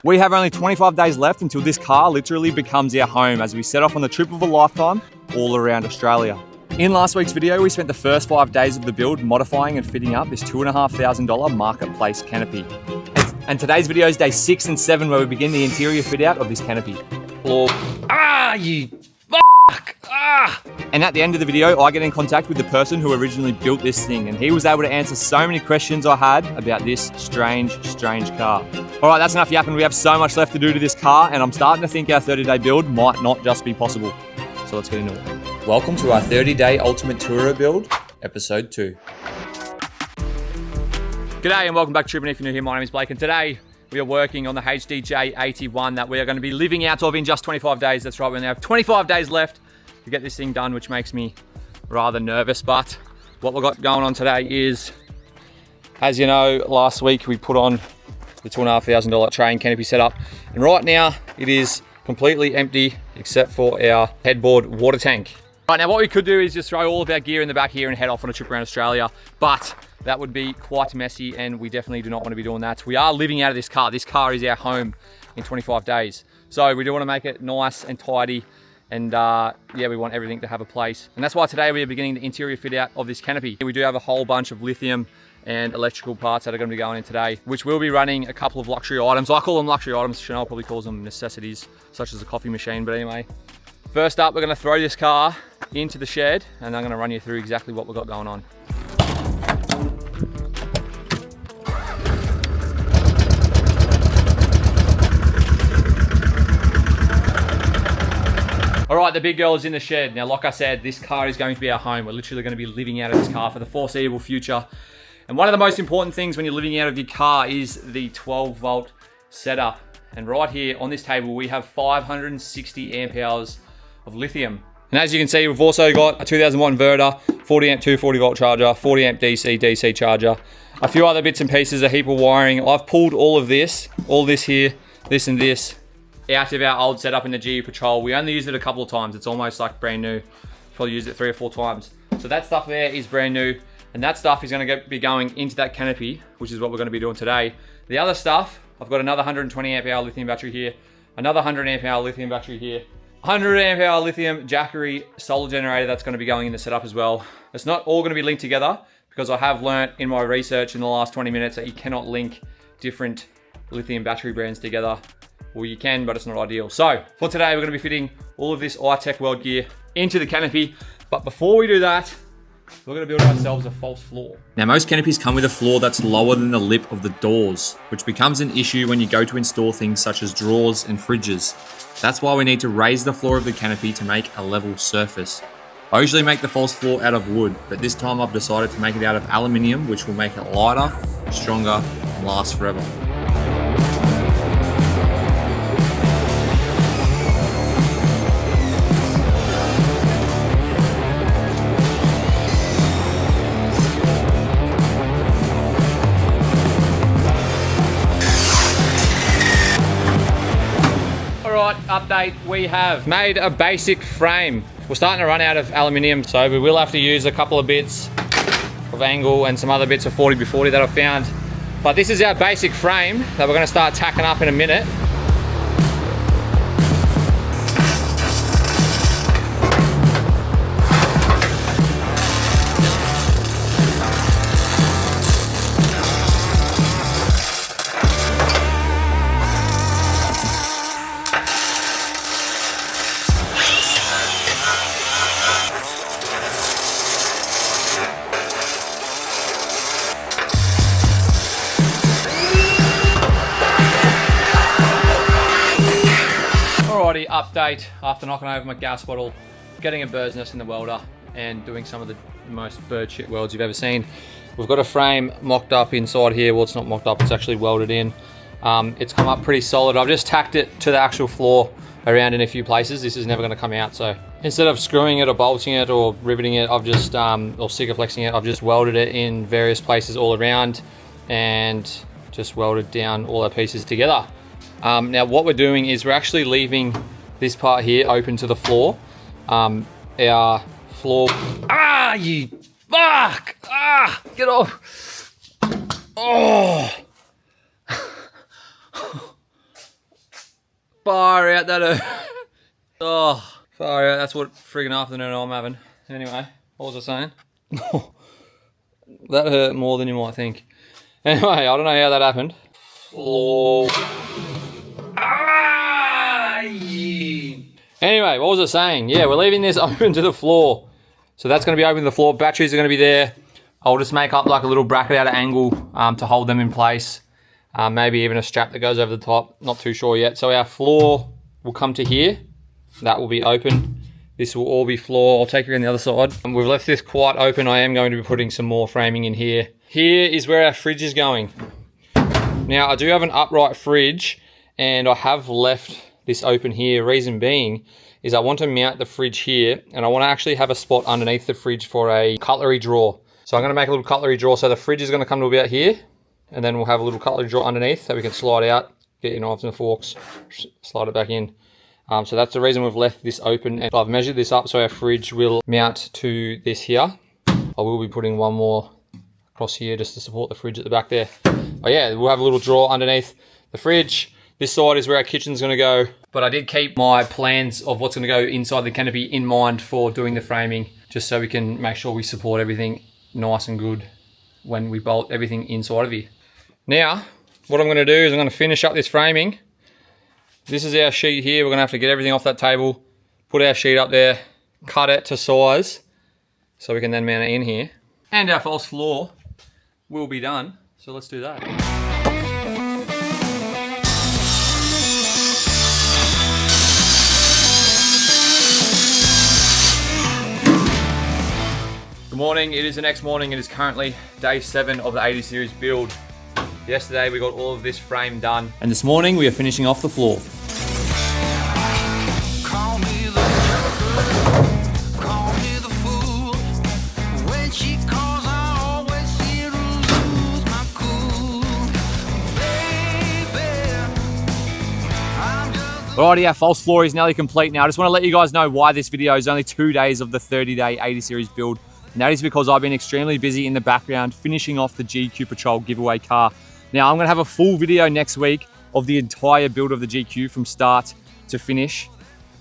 We have only 25 days left until this car literally becomes our home as we set off on the trip of a lifetime all around Australia. In last week's video, we spent the first 5 days of the build modifying and fitting up this $2,500 marketplace Canopy. And today's video is day 6 and 7 where we begin the interior fit out of this Canopy. And at the end of the video, I get in contact with the person who originally built this thing, and he was able to answer so many questions I had about this strange car. All right, that's enough yapping. We have so much left to do to this car, and I'm starting to think our 30-day build might not just be possible. So let's get into it. Welcome to our 30-day Ultimate Tourer build, episode 2. G'day and welcome back to Trip, and if you're new here, my name is Blake, and today we are working on the HDJ81 that we are going to be living out of in just 25 days. That's right, we only have 25 days left to get this thing done, which makes me rather nervous. But what we've got going on today is, as you know, last week we put on the $2,500 train Canopy setup, and right now it is completely empty except for our headboard water tank. Right, now what we could do is just throw all of our gear in the back here and head off on a trip around Australia, but that would be quite messy and we definitely do not want to be doing that. We are living out of this car. This car is our home in 25 days. So we do want to make it nice and tidy, and yeah, we want everything to have a place. And that's why today we are beginning the interior fit out of this Canopy. We do have a whole bunch of lithium and electrical parts that are going to be going in today, which will be running a couple of luxury items. I call them luxury items. Chanel probably calls them necessities, such as a coffee machine. But anyway, first up, we're going to throw this car into the shed, and I'm going to run you through exactly what we've got going on. All right, the big girl is in the shed. Now, like I said, this car is going to be our home. We're literally going to be living out of this car for the foreseeable future. And one of the most important things when you're living out of your car is the 12-volt setup. And right here on this table, we have 560 amp hours of lithium. And as you can see, we've also got a 2000-watt inverter, 40 amp 240-volt charger, 40 amp DC charger, a few other bits and pieces, a heap of wiring. I've pulled all this here, this and this, out of our old setup in the GU Patrol. We only used it a couple of times. It's almost like brand new. Probably used it 3 or 4 times. So that stuff there is brand new, and that stuff is going to be going into that Canopy, which is what we're going to be doing today. The other stuff, I've got another 120 amp hour lithium battery here, another 100 amp hour lithium battery here, 100 amp hour lithium Jackery solar generator that's going to be going in the setup as well. It's not all going to be linked together because I have learnt in my research in the last 20 minutes that you cannot link different lithium battery brands together. Well, you can, but it's not ideal. So for today, we're going to be fitting all of this iTech Weld gear into the Canopy. But before we do that, we're going to build ourselves a false floor. Now, most Canopies come with a floor that's lower than the lip of the doors, which becomes an issue when you go to install things such as drawers and fridges. That's why we need to raise the floor of the Canopy to make a level surface. I usually make the false floor out of wood, but this time I've decided to make it out of aluminium, which will make it lighter, stronger, and last forever. Update, we have made a basic frame. We're starting to run out of aluminium, so we will have to use a couple of bits of angle and some other bits of 40x40 that I've found. But this is our basic frame that we're going to start tacking up in a minute. Update after knocking over my gas bottle, getting a bird's nest in the welder, and doing some of the most bird shit welds you've ever seen. We've got a frame mocked up inside here. Well, it's not mocked up, it's actually welded in. It's come up pretty solid. I've just tacked it to the actual floor around in a few places. This is never going to come out, so instead of screwing it or bolting it or riveting it, I've just or Sikaflexing it, I've just welded it in various places all around and just welded down all our pieces together. Now what we're doing is we're actually leaving this part here open to the floor. Our floor, you fuck, get off. Oh, Far out, that hurt. Oh, far out. That's what friggin' afternoon I'm having. Anyway, what was I saying? That hurt more than you might think. Anyway, I don't know how that happened. Oh. Ah, yeah. Anyway, what was I saying? Yeah, we're leaving this open to the floor. So that's going to be open to the floor. Batteries are going to be there. I'll just make up like a little bracket out of angle to hold them in place. Maybe even a strap that goes over the top. Not too sure yet. So our floor will come to here. That will be open. This will all be floor. I'll take you on the other side. We've left this quite open. I am going to be putting some more framing in here. Here is where our fridge is going. Now, I do have an upright fridge, and I have left this open here. Reason being is I want to mount the fridge here, and I want to actually have a spot underneath the fridge for a cutlery drawer. So I'm going to make a little cutlery drawer. So the fridge is going to come to about here, and then we'll have a little cutlery drawer underneath that we can slide out, get your knives and forks, slide it back in. So that's the reason we've left this open, and I've measured this up so our fridge will mount to this here. I will be putting one more across here just to support the fridge at the back there. But yeah, we'll have a little drawer underneath the fridge. This side is where our kitchen's gonna go. But I did keep my plans of what's gonna go inside the canopy in mind for doing the framing, just so we can make sure we support everything nice and good when we bolt everything inside of here. Now, what I'm gonna do is I'm gonna finish up this framing. This is our sheet here. We're gonna have to get everything off that table, put our sheet up there, cut it to size, so we can then mount it in here. And our false floor will be done. So let's do that. Good morning, it is the next morning. It is currently day 7 of the 80 series build. Yesterday we got all of this frame done, and this morning we are finishing off the floor. Alrighty, our false floor is nearly complete now. I just want to let you guys know why this video is only 2 days of the 30-day 80 series build. And that is because I've been extremely busy in the background finishing off the GQ Patrol giveaway car. Now, I'm going to have a full video next week of the entire build of the GQ from start to finish.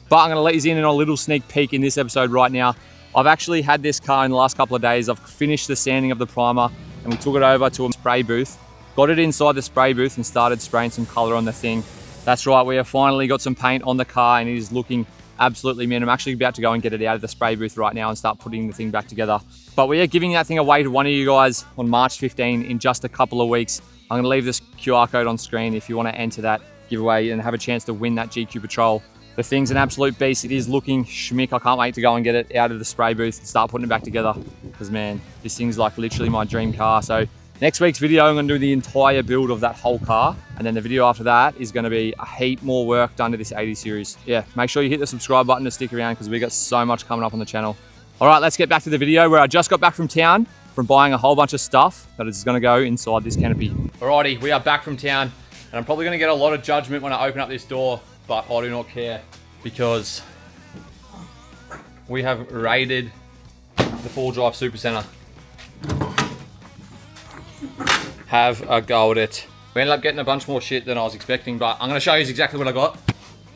But I'm going to let you in on a little sneak peek in this episode right now. I've actually had this car in the last couple of days. I've finished the sanding of the primer and we took it over to a spray booth. Got it inside the spray booth and started spraying some color on the thing. That's right, we have finally got some paint on the car and it is looking absolutely mint. I'm actually about to go and get it out of the spray booth right now and start putting the thing back together. But we are giving that thing away to one of you guys on March 15 in just a couple of weeks. I'm gonna leave this QR code on screen if you wanna enter that giveaway and have a chance to win that GQ Patrol. The thing's an absolute beast. It is looking schmick. I can't wait to go and get it out of the spray booth and start putting it back together. Because man, this thing's like literally my dream car. So next week's video, I'm gonna do the entire build of that whole car. And then the video after that is gonna be a heap more work done to this 80 series. Yeah, make sure you hit the subscribe button to stick around because we got so much coming up on the channel. All right, let's get back to the video where I just got back from town from buying a whole bunch of stuff that is gonna go inside this canopy. Alrighty, we are back from town and I'm probably gonna get a lot of judgment when I open up this door, but I do not care because we have raided the 4Drive Super Center. Have a go at it. We ended up getting a bunch more shit than I was expecting, but I'm going to show you exactly what I got.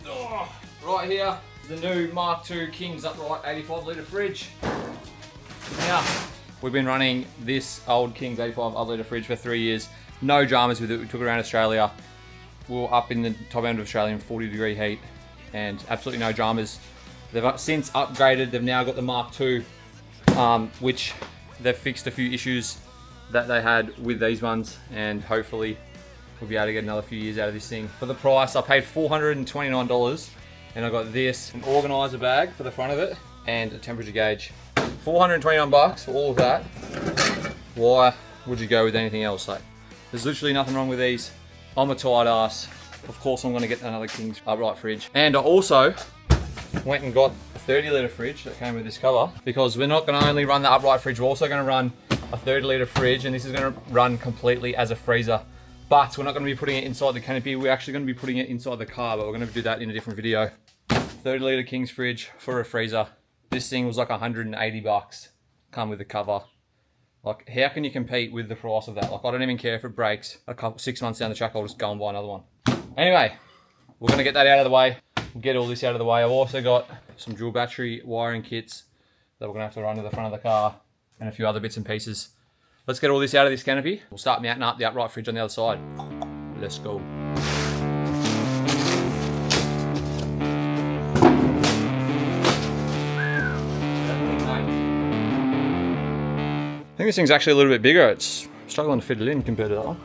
Oh, right here is the new Mark II Kings upright 85 litre fridge. Now, we've been running this old Kings 85 litre fridge for 3 years. No dramas with it. We took it around Australia. We were up in the top end of Australia in 40-degree heat and absolutely no dramas. They've since upgraded. They've now got the Mark II, which they've fixed a few issues that they had with these ones, and hopefully we'll be able to get another few years out of this thing. For the price, I paid $429 and I got this, an organizer bag for the front of it and a temperature gauge. 429 bucks for all of that. Why would you go with anything else? Like, there's literally nothing wrong with these. I'm a tight ass. Of course I'm gonna get another King's upright fridge. And I also went and got a 30 litre fridge that came with this cover, because we're not gonna only run the upright fridge, we're also gonna run a 30 litre fridge, and this is going to run completely as a freezer. But we're not going to be putting it inside the canopy, we're actually going to be putting it inside the car, but we're going to do that in a different video. 30 litre King's fridge for a freezer. This thing was like 180 bucks, come with the cover. Like, how can you compete with the price of that? Like, I don't even care if it breaks a couple 6 months down the track, I'll just go and buy another one. Anyway, we're gonna get that out of the way. We'll get all this out of the way. I've also got some dual battery wiring kits that we're gonna have to run to the front of the car and a few other bits and pieces. Let's get all this out of this canopy. We'll start mounting up the upright fridge on the other side. Let's go. I think this thing's actually a little bit bigger. It's struggling to fit it in compared to that one.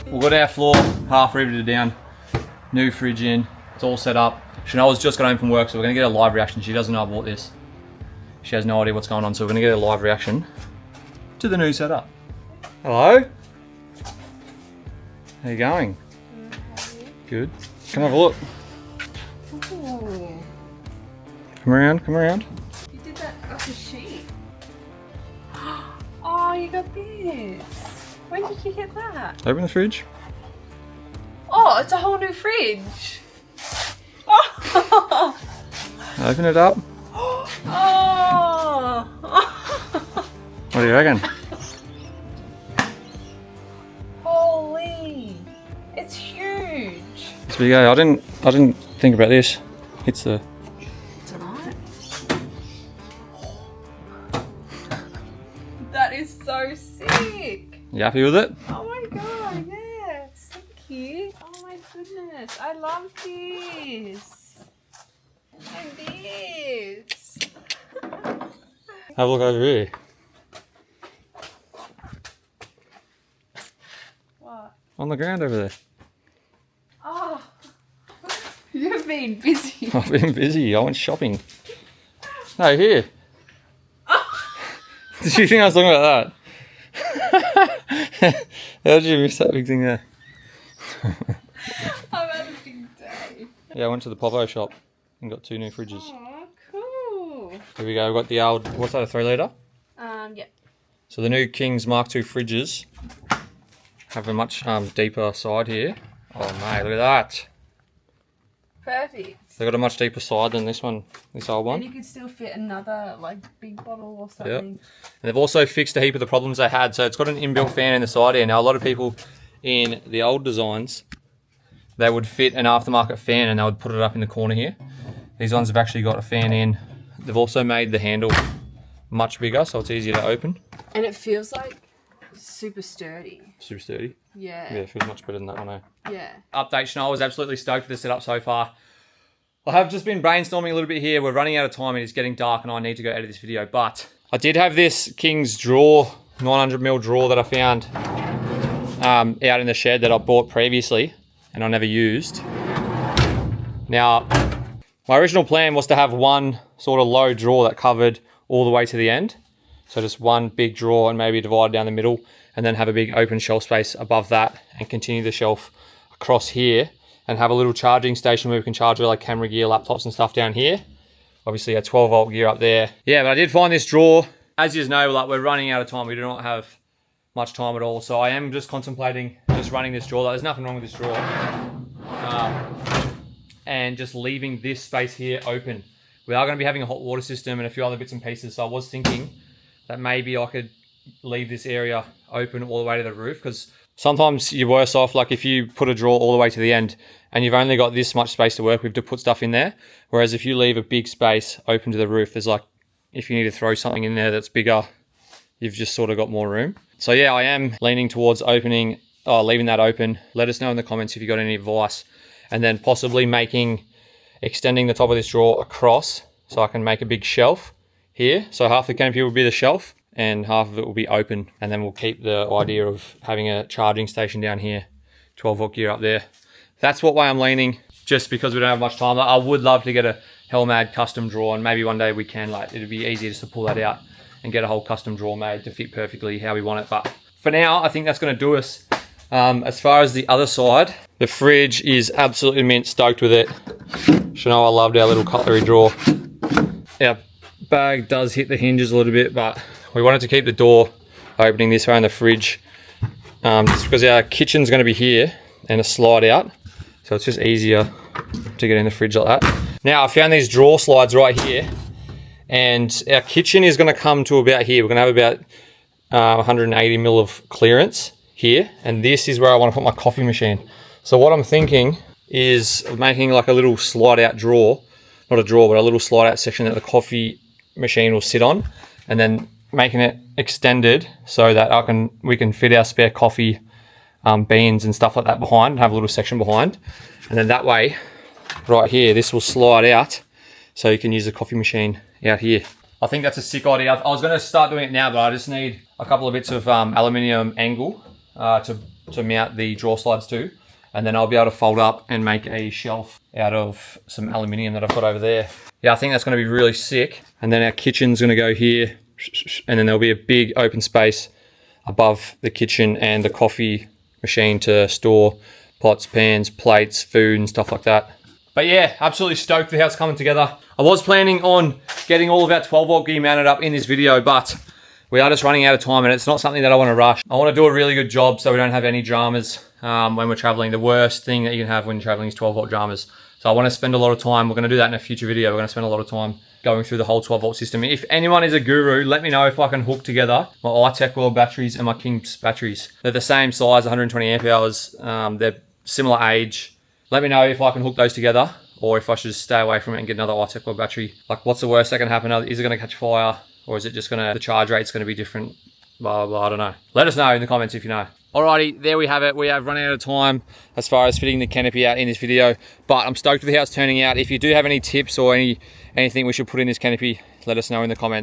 We've got our floor half riveted down, new fridge in, it's all set up. Chanel's just got home from work, so we're gonna get a live reaction. She doesn't know I bought this. She has no idea what's going on, so we're gonna get a live reaction to the new setup. Hello? How you going? Good. Come have a look. Ooh. Come around, come around. You did that off a sheet. Oh, you got this. When did you get that? Open the fridge. Oh, it's a whole new fridge. Oh. Open it up. Oh. What do you reckon? Holy. It's huge. This big I didn't think about this. It's the It's alright. That is so sick. You happy with it? Oh my god, yeah. So cute. Oh my goodness. I love this. And this. Have a look over here. What? On the ground over there. Oh. You've been busy. I've been busy. I went shopping. No, here. Did you think I was talking about that? How did you miss that big thing there? I've had a big day. Yeah, I went to the Popo shop and got 2 new fridges. Oh, cool. Here we go. We've got the old, what's that, a 3 litre? Yeah. So the new Kings Mark II fridges have a much deeper side here. Oh mate, look at that. Perfect. They've got a much deeper side than this one, this old one. And you could still fit another like big bottle or something. Yep. And they've also fixed a heap of the problems they had. So it's got an inbuilt fan in the side here. Now a lot of people in the old designs, they would fit an aftermarket fan and they would put it up in the corner here. These ones have actually got a fan in. They've also made the handle much bigger, so it's easier to open. And it feels like super sturdy. Super sturdy. Yeah. Yeah, it feels much better than that one, eh? Yeah. Update, Chanel was absolutely stoked with the setup so far. I have just been brainstorming a little bit here. We're running out of time and it's getting dark and I need to go edit this video, but I did have this King's drawer, 900mm drawer that I found out in the shed that I bought previously and I never used. Now, my original plan was to have one sort of low drawer that covered all the way to the end. So just one big drawer and maybe divided down the middle and then have a big open shelf space above that and continue the shelf across here and have a little charging station where we can charge our like camera gear, laptops and stuff down here. Obviously a 12 volt gear up there. Yeah, but I did find this drawer. As you know, like we're running out of time. We do not have much time at all. So I am just contemplating just running this drawer. There's nothing wrong with this drawer. And just leaving this space here open. We are going to be having a hot water system and a few other bits and pieces. So I was thinking that maybe I could leave this area open all the way to the roof, because sometimes you're worse off like if you put a drawer all the way to the end and you've only got this much space to work with to put stuff in there. Whereas if you leave a big space open to the roof, there's like if you need to throw something in there that's bigger, you've just sort of got more room. So yeah, I am leaning towards leaving that open. Let us know in the comments if you got any advice. And then possibly extending the top of this drawer across so I can make a big shelf here. So half the canopy will be the shelf and half of it will be open. And then we'll keep the idea of having a charging station down here, 12 volt gear up there. That's what way I'm leaning, just because we don't have much time. I would love to get a Hellmad custom drawer, and maybe one day we can, it'd be easier just to pull that out and get a whole custom drawer made to fit perfectly how we want it. But for now, I think that's gonna do us. As far as the other side, the fridge is absolutely mint, stoked with it. Chanel, I loved our little cutlery drawer. Our bag does hit the hinges a little bit, but we wanted to keep the door opening this way in the fridge, just because our kitchen's gonna be here and a slide out. So it's just easier to get in the fridge like that. Now I found these drawer slides right here, and our kitchen is gonna come to about here. We're gonna have about 180 mil of clearance here, and this is where I wanna put my coffee machine. So what I'm thinking is making like a little slide out drawer, not a drawer, but a little slide out section that the coffee machine will sit on, and then making it extended so that we can fit our spare coffee beans and stuff like that behind, and have a little section behind. And then that way, right here, this will slide out so you can use the coffee machine out here. I think that's a sick idea. I was gonna start doing it now, but I just need a couple of bits of aluminium angle to mount the drawer slides to. And then I'll be able to fold up and make a shelf out of some aluminium that I've got over there. Yeah, I think that's gonna be really sick. And then our kitchen's gonna go here, and then there'll be a big open space above the kitchen and the coffee machine to store pots, pans, plates, food and stuff like that. But yeah, absolutely stoked for how it's coming together. I was planning on getting all of our 12 volt gear mounted up in this video, but we are just running out of time, and it's not something that I want to rush. I want to do a really good job so we don't have any dramas when we're traveling. The worst thing that you can have when you're traveling is 12 volt dramas. So I want to spend a lot of time. We're going to do that in a future video. We're going to spend a lot of time going through the whole 12 volt system. If anyone is a guru, let me know if I can hook together my iTech World batteries and my King's batteries. They're the same size, 120 amp hours. They're similar age. Let me know if I can hook those together, or if I should just stay away from it and get another iTech World battery. Like, what's the worst that can happen? Is it going to catch fire, or is it just the charge rate's going to be different? Blah, blah, blah, I don't know. Let us know in the comments if you know. Alrighty, there we have it. We have run out of time as far as fitting the canopy out in this video, but I'm stoked with how it's turning out. If you do have any tips or anything we should put in this canopy, let us know in the comments.